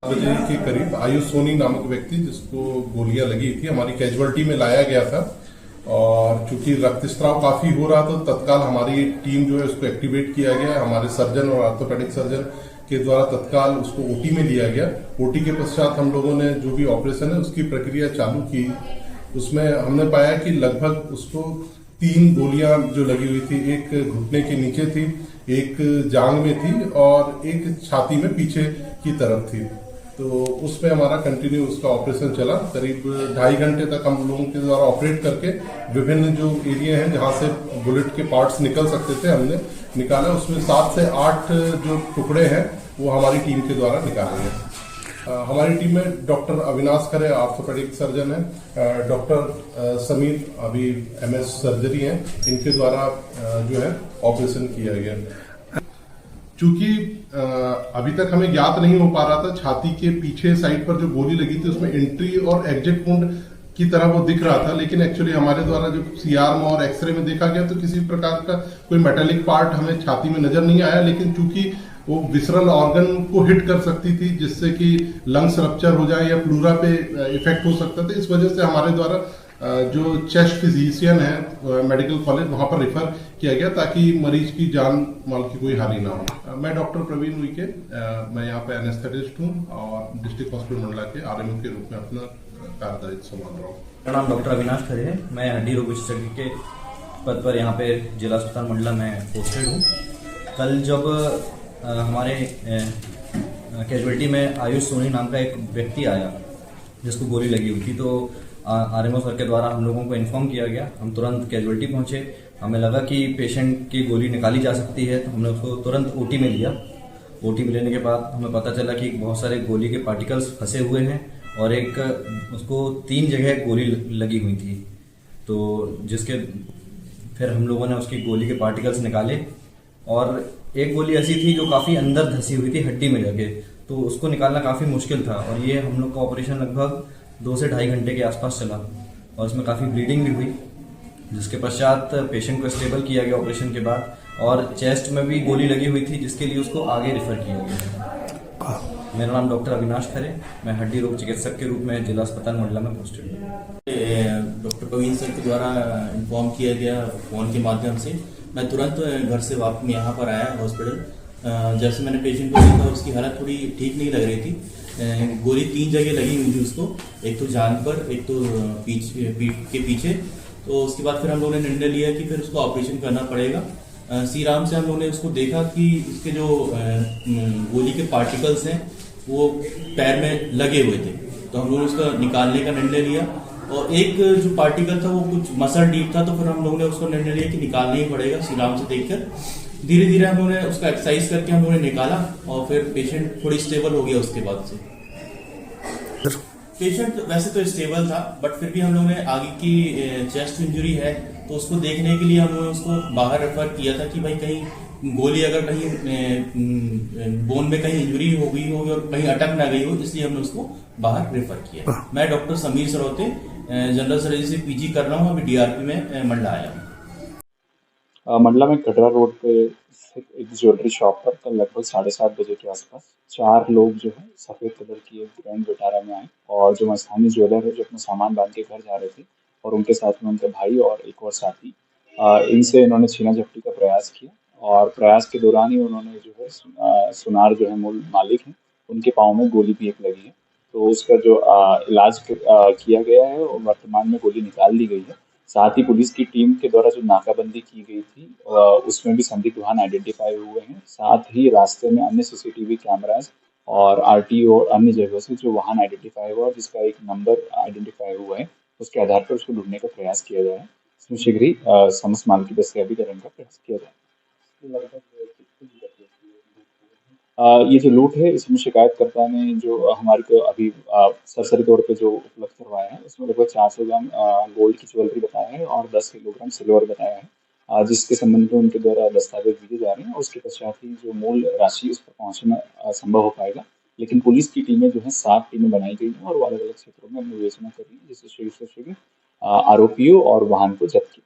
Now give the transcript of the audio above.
बजे के करीब आयुष सोनी नामक व्यक्ति जिसको गोलियां लगी थी हमारी कैजुअल्टी में लाया गया था। और चूंकि रक्तस्राव काफी हो रहा था, तत्काल हमारी टीम जो है उसको एक्टिवेट किया गया। हमारे सर्जन और ऑर्थोपेडिक सर्जन के द्वारा तत्काल उसको ओटी में लिया गया। ओटी के पश्चात हम लोगों ने जो भी ऑपरेशन है उसकी प्रक्रिया चालू की। उसमें हमने पाया कि लगभग उसको 3 गोलियां जो लगी हुई थी, एक घुटने के नीचे थी, एक जांग में थी और एक छाती में पीछे की तरफ थी। तो उसमें हमारा कंटिन्यू उसका ऑपरेशन चला। करीब 2.5 घंटे तक हम लोगों के द्वारा ऑपरेट करके विभिन्न जो एरिया हैं जहां से बुलेट के पार्ट्स निकल सकते थे हमने निकाला। उसमें 7 से 8 जो टुकड़े हैं वो हमारी टीम के द्वारा निकाले गए। हमारी टीम में डॉक्टर अविनाश खरे ऑर्थोपेडिक सर्जन है, डॉक्टर समीर अभी MS सर्जरी हैं, इनके द्वारा जो है ऑपरेशन किया गया। चूंकि अभी तक हमें ज्ञात नहीं हो पा रहा था, छाती के पीछे साइड पर जो गोली लगी थी उसमें एंट्री और एग्जिट वुंड की तरह वो दिख रहा था, लेकिन एक्चुअली हमारे द्वारा जो CR में और एक्सरे में देखा गया तो किसी प्रकार का कोई मेटेलिक पार्ट हमें छाती में नजर नहीं आया। लेकिन चूंकि वो विसरल ऑर्गन को हिट कर सकती थी जिससे कि लंग्स रप्चर हो जाए या प्लूरा पे इफेक्ट हो सकता था, इस वजह से हमारे द्वारा जो चेस्ट फिजिशियन है मेडिकल कॉलेज वहां पर रेफर किया गया ताकि मरीज की जान माल की कोई हानि ना हो। मैं डॉक्टर प्रवीण उइके, मैं यहाँ पे एनेस्थेटिस्ट हूँ और डिस्ट्रिक्ट हॉस्पिटल मंडला के RMO के रूप में अपना कार्यदायित्व संभाल रहा हूँ। मेरा नाम डॉक्टर अविनाश खरे है। मैं हड्डी रोग विशेषज्ञ के पद पर यहाँ पे जिला अस्पताल मंडला में पोस्टेड हूँ। कल जब हमारे कैजुअल्टी में आयुष सोनी नाम का एक व्यक्ति आया जिसको गोली लगी हुई थी, तो RMO सर के द्वारा हम लोगों को इन्फॉर्म किया गया। हम तुरंत कैजुअल्टी पहुंचे। हमें लगा कि पेशेंट की गोली निकाली जा सकती है, तो हमने उसको तुरंत OT में लिया। OT में लेने के बाद हमें पता चला कि बहुत सारे गोली के पार्टिकल्स फंसे हुए हैं और एक उसको 3 जगह गोली लगी हुई थी। तो जिसके फिर हम लोगों ने उसकी गोली के पार्टिकल्स निकाले और एक गोली ऐसी थी जो काफ़ी अंदर धसी हुई थी हड्डी में जाके, तो उसको निकालना काफ़ी मुश्किल था। और ये हम लोग का ऑपरेशन लगभग 2 से 2.5 घंटे के आसपास चला और इसमें काफ़ी ब्लीडिंग भी हुई, जिसके पश्चात पेशेंट को स्टेबल किया गया ऑपरेशन के बाद। और चेस्ट में भी गोली लगी हुई थी जिसके लिए उसको आगे रेफर किया गया। मेरा नाम डॉक्टर अविनाश खरे, मैं हड्डी रोग चिकित्सक के रूप में जिला अस्पताल मंडला में पोस्टेड हूँ। डॉक्टर प्रवीण सर के द्वारा इन्फॉर्म किया गया फ़ोन के माध्यम से। मैं तुरंत घर से वापस यहाँ पर आया हॉस्पिटल। जैसे मैंने पेशेंट को देखा उसकी हालत थोड़ी ठीक नहीं लग रही थी। गोली 3 जगह लगी हुई थी उसको, एक तो जांघ पर, एक तो पीठ के पीछे। तो उसके बाद फिर हम लोगों ने निर्णय लिया कि फिर उसको ऑपरेशन करना पड़ेगा। सीराम से हम लोगों ने उसको देखा कि इसके जो गोली के पार्टिकल्स हैं वो पैर में लगे हुए थे, तो हम लोगों ने उसका निकालने का निर्णय लिया। और एक जो पार्टिकल था वो कुछ मसल डीप था, तो फिर हम लोगों ने उसको निर्णय लिया कि निकालना ही पड़ेगा। सीराम से देखकर धीरे धीरे हम लोगों ने उसका एक्सरसाइज करके हम लोगों ने निकाला और फिर पेशेंट थोड़ी स्टेबल हो गया। उसके बाद से पेशेंट वैसे तो स्टेबल था, बट फिर भी हम लोगों ने आगे की चेस्ट इंजरी है तो उसको देखने के लिए हम लोगों ने उसको बाहर रेफर किया था कि भाई कहीं गोली अगर कहीं बोन में कहीं इंजरी हो गई हो और कहीं अटक ना गई हो, इसलिए हमने उसको बाहर रेफर किया। मैं डॉक्टर समीर सरोते जनरल सर्जरी से PG कर रहा हूँ, अभी DRP में मंडला आया हूँ। मंडला में कटरा रोड पे एक ज्वेलरी शॉप पर कल लगभग 7:30 बजे के आसपास 4 लोग जो है सफेद कलर की एक ग्रैंड विटारा में आए और जो स्थानीय ज्वेलर है जो अपना सामान बांध के घर जा रहे थे और उनके साथ में उनके भाई और एक और साथी, इनसे इन्होंने छीना झपटी का प्रयास किया। और प्रयास के दौरान ही उन्होंने जो है सुनार जो है मूल मालिक हैं उनके पाँव में गोली भी एक लगी है। तो उसका जो इलाज किया गया है और वर्तमान में गोली निकाल दी गई है। साथ ही पुलिस की टीम के द्वारा जो नाकाबंदी की गई थी उसमें भी संदिग्ध वाहन आइडेंटिफाई हुए हैं। साथ ही रास्ते में अन्य CCTV कैमराज और RTO और अन्य जगहों से जो वाहन आइडेंटिफाई हुआ जिसका एक नंबर आइडेंटिफाई हुआ है, उसके आधार पर उसको ढूंढने का प्रयास किया जा रहा है। इसमें शीघ्र ही समस्त माल की दस्तयाबी करने का प्रयास किया जाए। ये जो लूट है इसमें शिकायतकर्ता ने जो हमारे को अभी सरसरी तौर पे जो उपलब्ध करवाया है उसमें लगभग 400 ग्राम गोल्ड की ज्वेलरी बताया है और 10 किलोग्राम सिल्वर बताया है, जिसके संबंध में उनके द्वारा दस्तावेज दिए जा रहे हैं। उसके पश्चात ही जो मूल राशि उस पर पहुँचना संभव हो पाएगा। लेकिन पुलिस की टीमें जो है 7 टीमें बनाई गई हैं और वो अलग अलग क्षेत्रों में विवेचना कर रही है, जिससे शीघ्र से शीघ्र आरोपियों और वाहन को जब्त किया।